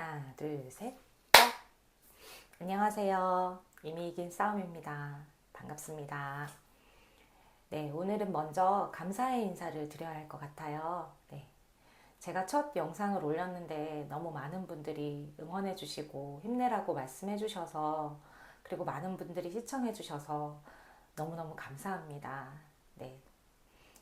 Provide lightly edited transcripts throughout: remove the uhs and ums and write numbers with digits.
하나, 둘, 셋. 안녕하세요. 이미 이긴 싸움입니다. 반갑습니다. 네, 오늘은 먼저 감사의 인사를 드려야 할 것 같아요. 네, 제가 첫 영상을 올렸는데 너무 많은 분들이 응원해 주시고 힘내라고 말씀해 주셔서 그리고 많은 분들이 시청해 주셔서 너무너무 감사합니다. 네,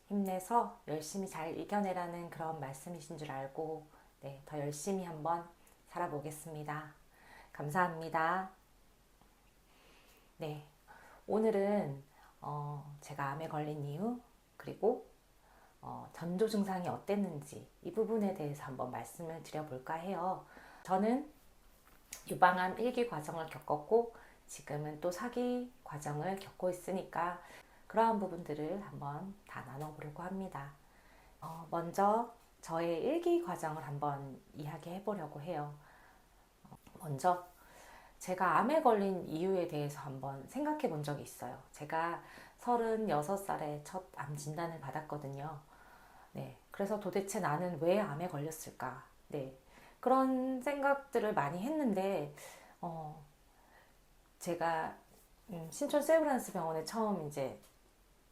힘내서 열심히 잘 이겨내라는 그런 말씀이신 줄 알고 네, 더 열심히 한번 살아보겠습니다. 감사합니다. 네, 오늘은 제가 암에 걸린 이유 그리고 전조 증상이 어땠는지 이 부분에 대해서 한번 말씀을 드려볼까 해요. 저는 유방암 1기 과정을 겪었고 지금은 또 4기 과정을 겪고 있으니까 그러한 부분들을 한번 다 나눠보려고 합니다. 먼저 저의 1기 과정을 한번 이야기해 보려고 해요. 먼저 제가 암에 걸린 이유에 대해서 한번 생각해 본 적이 있어요. 제가 36살에 첫 암 진단을 받았거든요. 네. 그래서 도대체 나는 왜 암에 걸렸을까? 네. 그런 생각들을 많이 했는데, 제가 신촌 세브란스 병원에 처음 이제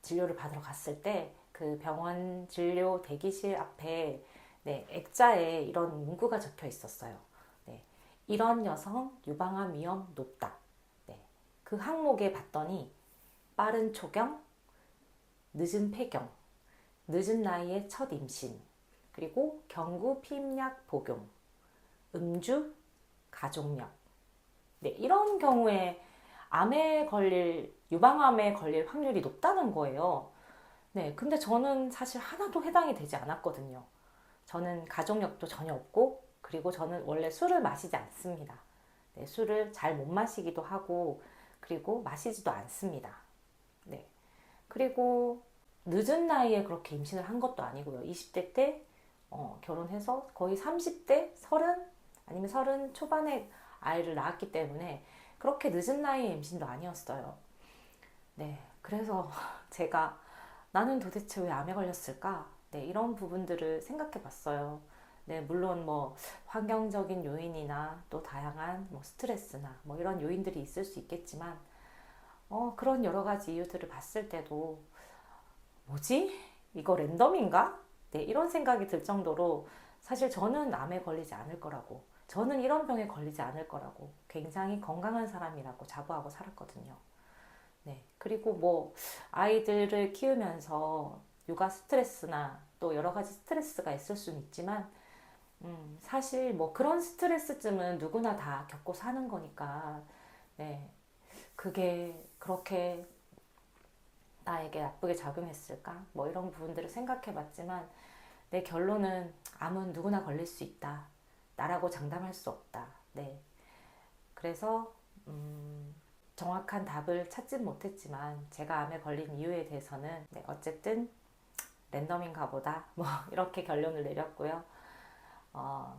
진료를 받으러 갔을 때 그 병원 진료 대기실 앞에 네, 액자에 이런 문구가 적혀 있었어요. 네, 이런 여성 유방암 위험 높다. 네, 그 항목에 봤더니 빠른 초경, 늦은 폐경, 늦은 나이에 첫 임신, 그리고 경구 피임약 복용, 음주, 가족력. 네, 이런 경우에 유방암에 걸릴 확률이 높다는 거예요. 네, 근데 저는 사실 하나도 해당이 되지 않았거든요. 저는 가족력도 전혀 없고, 그리고 저는 원래 술을 마시지 않습니다. 네, 술을 잘 못 마시기도 하고, 그리고 마시지도 않습니다. 네. 그리고 늦은 나이에 그렇게 임신을 한 것도 아니고요. 20대 때 결혼해서 거의 30대, 30 아니면 30 초반에 아이를 낳았기 때문에 그렇게 늦은 나이에 임신도 아니었어요. 네. 그래서 제가 나는 도대체 왜 암에 걸렸을까? 네, 이런 부분들을 생각해 봤어요. 네, 물론 뭐 환경적인 요인이나 또 다양한 뭐 스트레스나 뭐 이런 요인들이 있을 수 있겠지만, 그런 여러 가지 이유들을 봤을 때도 뭐지? 이거 랜덤인가? 네, 이런 생각이 들 정도로 사실 저는 암에 걸리지 않을 거라고, 저는 이런 병에 걸리지 않을 거라고 굉장히 건강한 사람이라고 자부하고 살았거든요. 네. 그리고 뭐 아이들을 키우면서 육아 스트레스나 또 여러 가지 스트레스가 있을 수는 있지만 사실 뭐 그런 스트레스쯤은 누구나 다 겪고 사는 거니까 네. 그게 그렇게 나에게 나쁘게 작용했을까? 뭐 이런 부분들을 생각해 봤지만 내 결론은 암은 누구나 걸릴 수 있다. 나라고 장담할 수 없다. 네. 그래서 정확한 답을 찾진 못했지만 제가 암에 걸린 이유에 대해서는 네, 어쨌든 랜덤인가 보다 뭐 이렇게 결론을 내렸고요.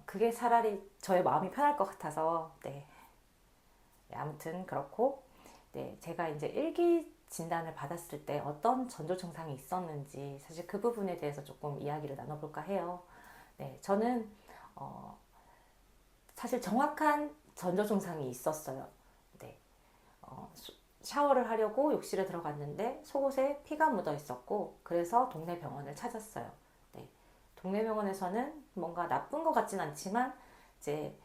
그게 차라리 저의 마음이 편할 것 같아서 네, 네, 아무튼 그렇고 네, 제가 이제 일기 진단을 받았을 때 어떤 전조 증상이 있었는지 사실 그 부분에 대해서 조금 이야기를 나눠볼까 해요. 네, 저는 사실 정확한 전조 증상이 있었어요. 네, 샤워를 하려고 욕실에 들어갔는데 속옷에 피가 묻어 있었고 그래서 동네 병원을 찾았어요. 네. 동네 병원에서는 뭔가 나쁜 것 같진 않지만 이제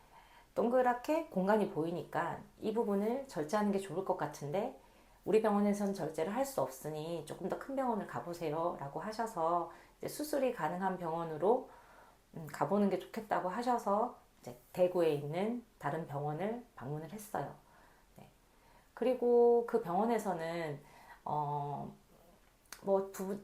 동그랗게 공간이 보이니까 이 부분을 절제하는 게 좋을 것 같은데 우리 병원에서는 절제를 할 수 없으니 조금 더 큰 병원을 가보세요 라고 하셔서 이제 수술이 가능한 병원으로 가보는 게 좋겠다고 하셔서 이제 대구에 있는 다른 병원을 방문을 했어요. 그리고 그 병원에서는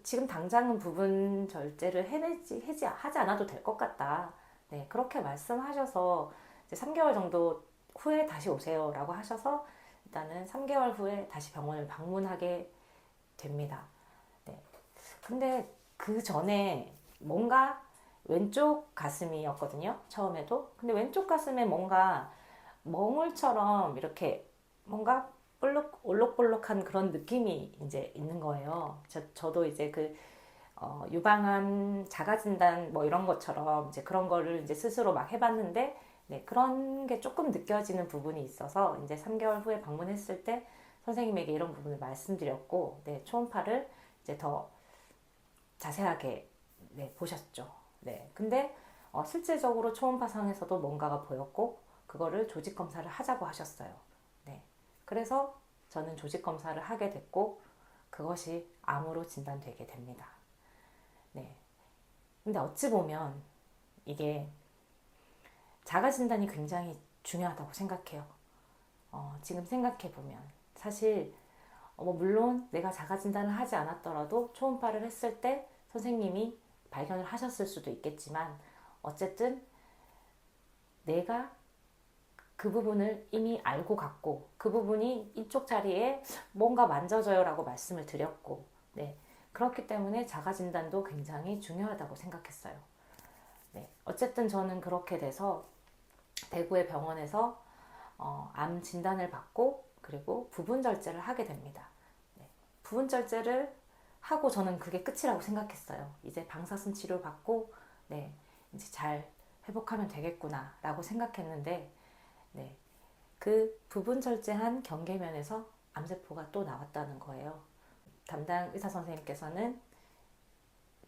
지금 당장은 부분 절제를 하지 않아도 될 것 같다. 네, 그렇게 말씀하셔서 이제 3개월 정도 후에 다시 오세요라고 하셔서 일단은 3개월 후에 다시 병원을 방문하게 됩니다. 네. 근데 그 전에 뭔가 왼쪽 가슴이었거든요. 처음에도. 근데 왼쪽 가슴에 뭔가 멍울처럼 이렇게 뭔가 올록볼록한 그런 느낌이 이제 있는 거예요. 저도 이제 유방암 자가진단 뭐 이런 것처럼 이제 그런 거를 이제 스스로 막 해봤는데 네, 그런 게 조금 느껴지는 부분이 있어서 이제 3개월 후에 방문했을 때 선생님에게 이런 부분을 말씀드렸고, 네, 초음파를 이제 더 자세하게 네, 보셨죠. 네, 근데 실질적으로 초음파상에서도 뭔가가 보였고 그거를 조직 검사를 하자고 하셨어요. 네, 그래서 저는 조직 검사를 하게 됐고 그것이 암으로 진단되게 됩니다. 네, 근데 어찌 보면 이게 자가 진단이 굉장히 중요하다고 생각해요. 지금 생각해 보면 사실 뭐 물론 내가 자가 진단을 하지 않았더라도 초음파를 했을 때 선생님이 발견을 하셨을 수도 있겠지만 어쨌든 내가 그 부분을 이미 알고 갔고 그 부분이 이쪽 자리에 뭔가 만져져요 라고 말씀을 드렸고 네, 그렇기 때문에 자가 진단도 굉장히 중요하다고 생각했어요. 네, 어쨌든 저는 그렇게 돼서 대구의 병원에서 암 진단을 받고 그리고 부분 절제를 하게 됩니다. 네, 부분 절제를 하고 저는 그게 끝이라고 생각했어요. 이제 방사선 치료 받고 네, 이제 잘 회복하면 되겠구나라고 생각했는데 네, 그 부분 절제한 경계면에서 암세포가 또 나왔다는 거예요. 담당 의사 선생님께서는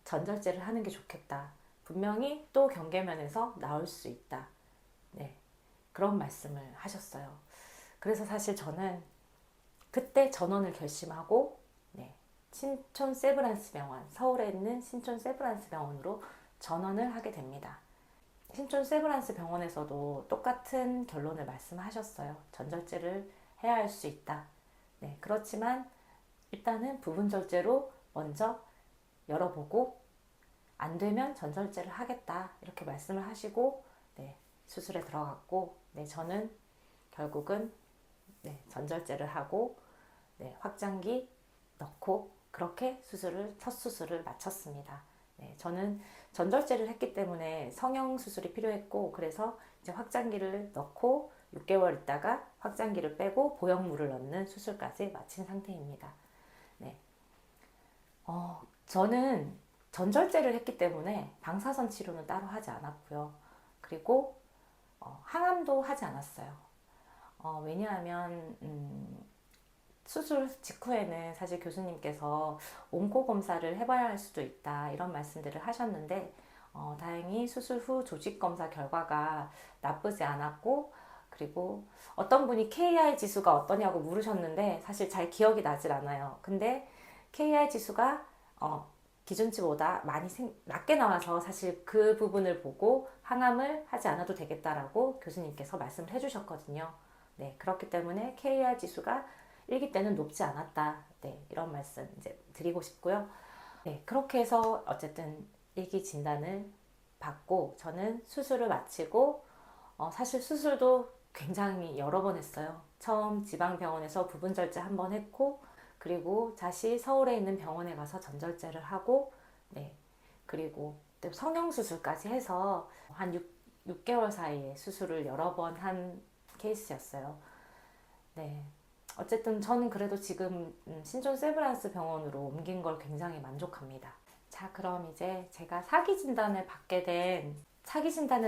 전절제를 하는 게 좋겠다. 분명히 또 경계면에서 나올 수 있다. 네, 그런 말씀을 하셨어요. 그래서 사실 저는 그때 전원을 결심하고 네, 신촌 세브란스 병원, 서울에 있는 신촌 세브란스 병원으로 전원을 하게 됩니다. 신촌 세브란스 병원에서도 똑같은 결론을 말씀하셨어요. 전절제를 해야 할 수 있다. 네, 그렇지만 일단은 부분 절제로 먼저 열어보고 안 되면 전절제를 하겠다 이렇게 말씀을 하시고 네, 수술에 들어갔고 네, 저는 결국은 네, 전절제를 하고 네, 확장기 넣고 그렇게 첫 수술을 마쳤습니다. 네, 저는 전절제를 했기 때문에 성형 수술이 필요했고 그래서 이제 확장기를 넣고 6개월 있다가 확장기를 빼고 보형물을 넣는 수술까지 마친 상태입니다. 네, 저는 전절제를 했기 때문에 방사선 치료는 따로 하지 않았고요. 그리고 항암도 하지 않았어요. 왜냐하면 수술 직후에는 사실 교수님께서 옹코 검사를 해봐야 할 수도 있다 이런 말씀들을 하셨는데 다행히 수술 후 조직 검사 결과가 나쁘지 않았고 그리고 어떤 분이 KI 지수가 어떠냐고 물으셨는데 사실 잘 기억이 나질 않아요. 근데 KI 지수가 기준치보다 많이 낮게 나와서 사실 그 부분을 보고 항암을 하지 않아도 되겠다라고 교수님께서 말씀을 해주셨거든요. 네, 그렇기 때문에 KI 지수가 일기 때는 높지 않았다. 네, 이런 말씀 이제 드리고 싶고요. 네, 그렇게 해서 어쨌든 일기 진단을 받고 저는 수술을 마치고 사실 수술도 굉장히 여러 번 했어요. 처음 지방병원에서 부분 절제 한 번 했고 그리고 다시 서울에 있는 병원에 가서 전절제를 하고 네, 그리고 또 성형수술까지 해서 한 6개월 사이에 수술을 여러 번 한 케이스였어요. 네. 어쨌든 저는 그래도 지금 신촌 세브란스 병원으로 옮긴 걸 굉장히 만족합니다. 자, 그럼 이제 제가 사기 진단을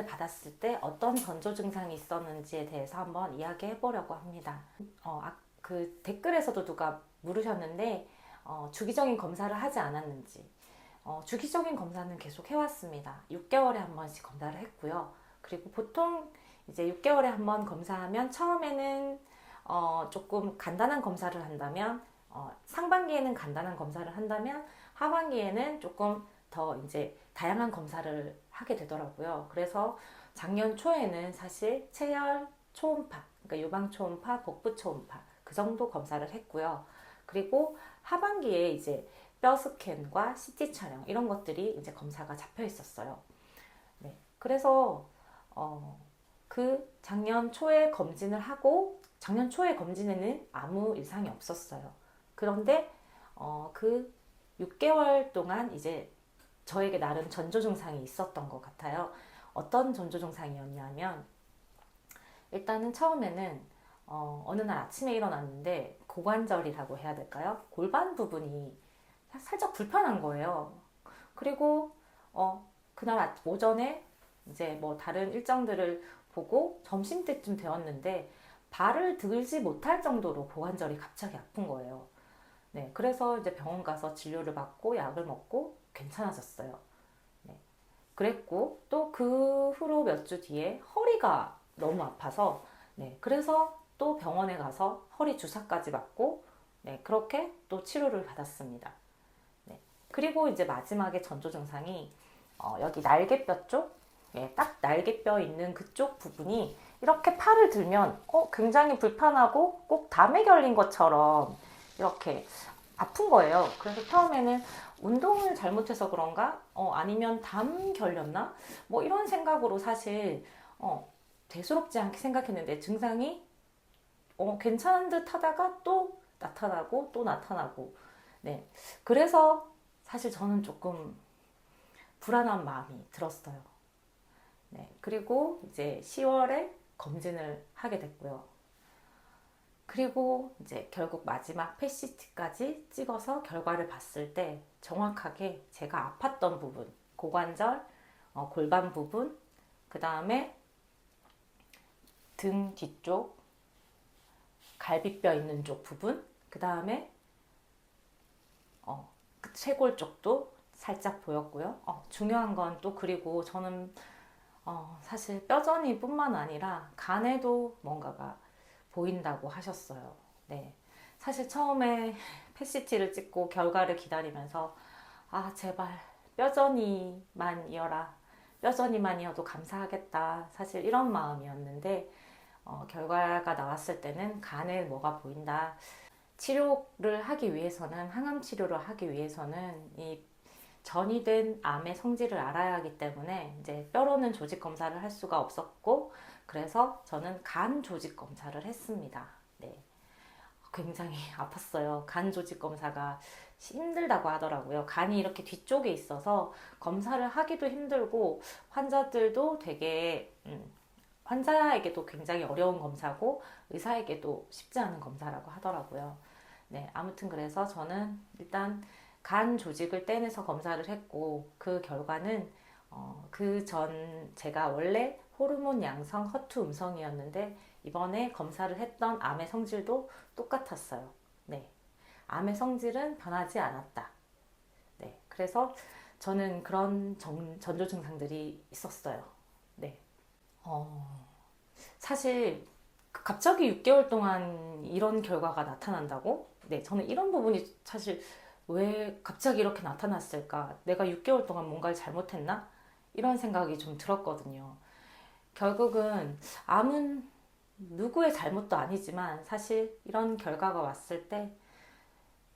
받았을 때 어떤 전조 증상이 있었는지에 대해서 한번 이야기해 보려고 합니다. 그 댓글에서도 누가 물으셨는데 주기적인 검사를 하지 않았는지. 주기적인 검사는 계속 해왔습니다. 6개월에 한 번씩 검사를 했고요. 그리고 보통 이제 6개월에 한 번 검사하면 처음에는 조금 간단한 검사를 한다면 상반기에는 간단한 검사를 한다면 하반기에는 조금 더 이제 다양한 검사를 하게 되더라고요. 그래서 작년 초에는 사실 체열 초음파, 그러니까 유방 초음파, 복부 초음파 그 정도 검사를 했고요. 그리고 하반기에 이제 뼈 스캔과 CT 촬영 이런 것들이 이제 검사가 잡혀 있었어요. 네, 그래서 그 작년 초에 검진을 하고 작년 초에 검진에는 아무 이상이 없었어요. 그런데 그 6개월 동안 이제 저에게 나름 전조 증상이 있었던 것 같아요. 어떤 전조 증상이었냐면 일단은 처음에는 어느 날 아침에 일어났는데 고관절이라고 해야 될까요? 골반 부분이 살짝 불편한 거예요. 그리고 그날 오전에 이제 뭐 다른 일정들을 보고 점심때쯤 되었는데 발을 들지 못할 정도로 고관절이 갑자기 아픈 거예요. 네, 그래서 이제 병원 가서 진료를 받고 약을 먹고 괜찮아졌어요. 네, 그랬고 또 그 후로 몇 주 뒤에 허리가 너무 아파서 네, 그래서 또 병원에 가서 허리 주사까지 맞고 네, 그렇게 또 치료를 받았습니다. 네, 그리고 이제 마지막에 전조 증상이 여기 날개뼈 쪽, 예, 딱 날개뼈 있는 그쪽 부분이 이렇게 팔을 들면 굉장히 불편하고 꼭 담에 결린 것처럼 이렇게 아픈 거예요. 그래서 처음에는 운동을 잘못해서 그런가? 아니면 담 결렸나? 뭐 이런 생각으로 사실 대수롭지 않게 생각했는데 증상이 괜찮은 듯 하다가 또 나타나고 또 나타나고 네. 그래서 사실 저는 조금 불안한 마음이 들었어요. 네. 그리고 이제 10월에 검진을 하게 됐고요. 그리고 이제 결국 마지막 PET-CT까지 찍어서 결과를 봤을 때 정확하게 제가 아팠던 부분, 고관절, 골반 부분, 그 다음에 등 뒤쪽, 갈비뼈 있는 쪽 부분, 그 다음에 쇄골 쪽도 살짝 보였고요. 중요한 건 또 그리고 저는 사실 뼈저리 뿐만 아니라 간에도 뭔가가 보인다고 하셨어요. 네. 사실 처음에 PET-CT를 찍고 결과를 기다리면서 제발 뼈저리만이어라. 뼈저리만이어도 감사하겠다. 사실 이런 마음이었는데 결과가 나왔을 때는 간에 뭐가 보인다. 치료를 하기 위해서는 항암 치료를 하기 위해서는 이 전이 된 암의 성질을 알아야 하기 때문에 이제 뼈로는 조직 검사를 할 수가 없었고 그래서 저는 간 조직 검사를 했습니다. 네. 굉장히 아팠어요. 간 조직 검사가 힘들다고 하더라고요. 간이 이렇게 뒤쪽에 있어서 검사를 하기도 힘들고 환자들도 되게 환자에게도 굉장히 어려운 검사고 의사에게도 쉽지 않은 검사라고 하더라고요. 네, 아무튼 그래서 저는 일단 간 조직을 떼내서 검사를 했고 그 결과는 그 전 제가 원래 호르몬 양성 허투 음성이었는데 이번에 검사를 했던 암의 성질도 똑같았어요. 네, 암의 성질은 변하지 않았다. 네, 그래서 저는 그런 전조 증상들이 있었어요. 네, 사실 갑자기 6개월 동안 이런 결과가 나타난다고? 네, 저는 이런 부분이 사실 왜 갑자기 이렇게 나타났을까? 내가 6개월 동안 뭔가를 잘못했나? 이런 생각이 좀 들었거든요. 결국은 암은 누구의 잘못도 아니지만 사실 이런 결과가 왔을 때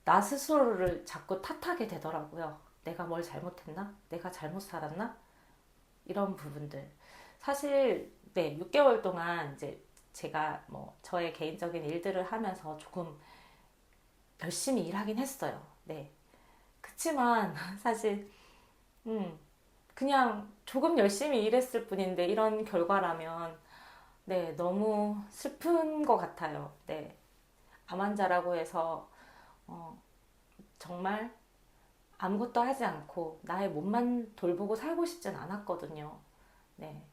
나 스스로를 자꾸 탓하게 되더라고요. 내가 뭘 잘못했나? 내가 잘못 살았나? 이런 부분들. 사실 네, 6개월 동안 이제 제가 뭐 저의 개인적인 일들을 하면서 조금 열심히 일하긴 했어요. 네. 그치만 사실 그냥 조금 열심히 일했을 뿐인데 이런 결과라면 네, 너무 슬픈 것 같아요. 네. 암 환자라고 해서 정말 아무것도 하지 않고 나의 몸만 돌보고 살고 싶진 않았거든요. 네.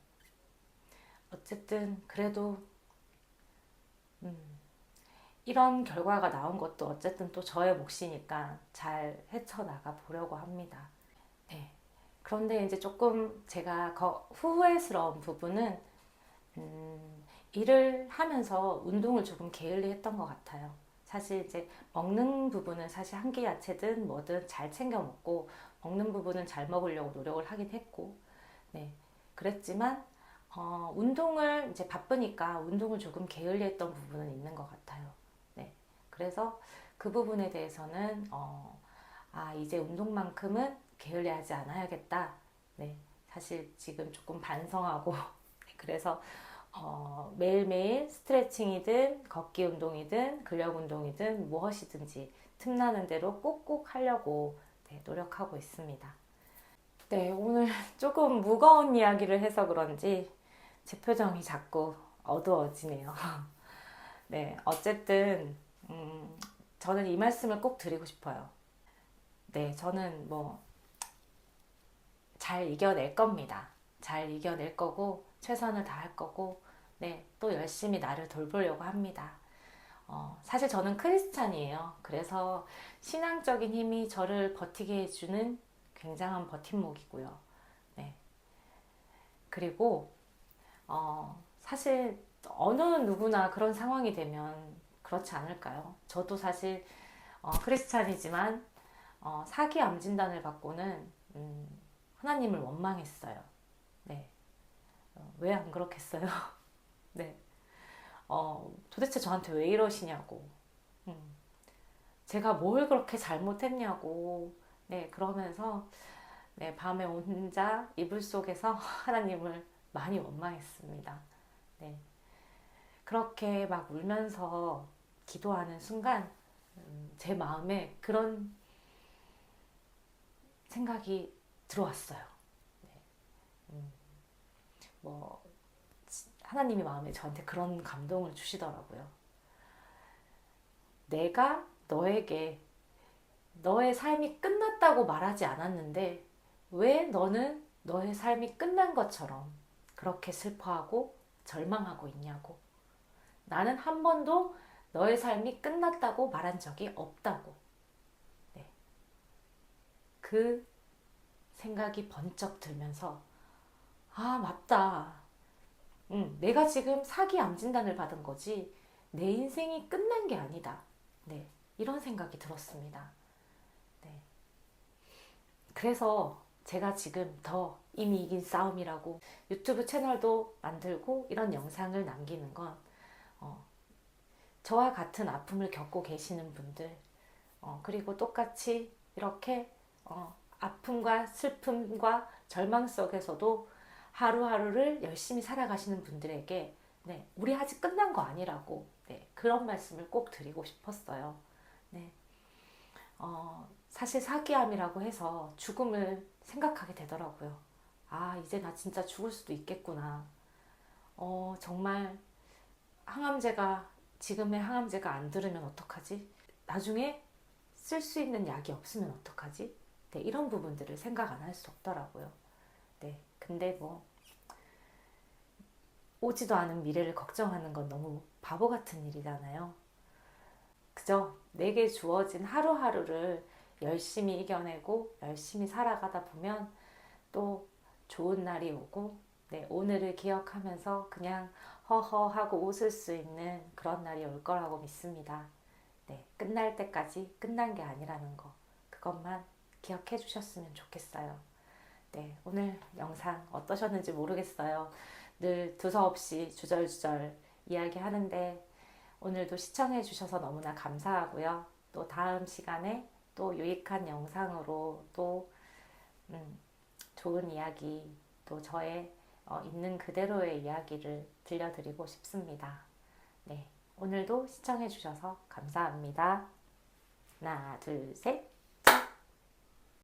어쨌든 그래도 이런 결과가 나온 것도 어쨌든 또 저의 몫이니까 잘 헤쳐나가 보려고 합니다. 네. 그런데 이제 조금 제가 후회스러운 부분은 일을 하면서 운동을 조금 게을리 했던 것 같아요. 사실 이제 먹는 부분은 사실 한 끼 야채든 뭐든 잘 챙겨 먹고 먹는 부분은 잘 먹으려고 노력을 하긴 했고 네. 그랬지만 운동을 이제 바쁘니까 운동을 조금 게을리 했던 부분은 있는 것 같아요. 네. 그래서 그 부분에 대해서는 이제 운동만큼은 게을리하지 않아야겠다. 네. 사실 지금 조금 반성하고 그래서 매일매일 스트레칭이든 걷기 운동이든 근력 운동이든 무엇이든지 틈나는 대로 꼭꼭 하려고 네, 노력하고 있습니다. 네, 오늘 조금 무거운 이야기를 해서 그런지 제 표정이 자꾸 어두워지네요. 네, 어쨌든 저는 이 말씀을 꼭 드리고 싶어요. 네, 저는 뭐 잘 이겨낼 겁니다. 잘 이겨낼 거고 최선을 다할 거고, 네, 또 열심히 나를 돌보려고 합니다. 사실 저는 크리스찬이에요. 그래서 신앙적인 힘이 저를 버티게 해주는 굉장한 버팀목이고요. 네. 그리고 사실 어느 누구나 그런 상황이 되면 그렇지 않을까요? 저도 사실 크리스찬이지만 사기 암 진단을 받고는 하나님을 원망했어요. 네. 왜 안 그렇겠어요? 네. 도대체 저한테 왜 이러시냐고. 음, 제가 뭘 그렇게 잘못했냐고. 네, 그러면서 네, 밤에 혼자 이불 속에서 하나님을 많이 원망했습니다. 네. 그렇게 막 울면서 기도하는 순간 제 마음에 그런 생각이 들어왔어요. 네. 뭐 하나님이 마음에 저한테 그런 감동을 주시더라고요. 내가 너에게 너의 삶이 끝났다고 말하지 않았는데 왜 너는 너의 삶이 끝난 것처럼 그렇게 슬퍼하고 절망하고 있냐고. 나는 한 번도 너의 삶이 끝났다고 말한 적이 없다고. 네. 그 생각이 번쩍 들면서 아, 맞다. 내가 지금 사기 암 진단을 받은 거지 내 인생이 끝난 게 아니다. 네. 이런 생각이 들었습니다. 네. 그래서 제가 지금 더 이미 이긴 싸움이라고 유튜브 채널도 만들고 이런 영상을 남기는 건 저와 같은 아픔을 겪고 계시는 분들 그리고 똑같이 이렇게 아픔과 슬픔과 절망 속에서도 하루하루를 열심히 살아가시는 분들에게 네, 우리 아직 끝난 거 아니라고 네, 그런 말씀을 꼭 드리고 싶었어요. 네, 사실 사기암이라고 해서 죽음을 생각하게 되더라고요. 아, 이제 나 진짜 죽을 수도 있겠구나. 정말 항암제가 지금의 항암제가 안 들으면 어떡하지? 나중에 쓸 수 있는 약이 없으면 어떡하지? 네, 이런 부분들을 생각 안 할 수 없더라고요. 네, 근데 뭐 오지도 않은 미래를 걱정하는 건 너무 바보 같은 일이잖아요. 그저 내게 주어진 하루하루를 열심히 이겨내고 열심히 살아가다 보면 또 좋은 날이 오고 네, 오늘을 기억하면서 그냥 허허하고 웃을 수 있는 그런 날이 올 거라고 믿습니다. 네, 끝날 때까지 끝난 게 아니라는 거 그것만 기억해 주셨으면 좋겠어요. 네, 오늘 영상 어떠셨는지 모르겠어요. 늘 두서없이 주절주절 이야기하는데 오늘도 시청해 주셔서 너무나 감사하고요. 또 다음 시간에 또 유익한 영상으로 또 좋은 이야기 또 저의 있는 그대로의 이야기를 들려드리고 싶습니다. 네, 오늘도 시청해 주셔서 감사합니다. 하나, 둘, 셋.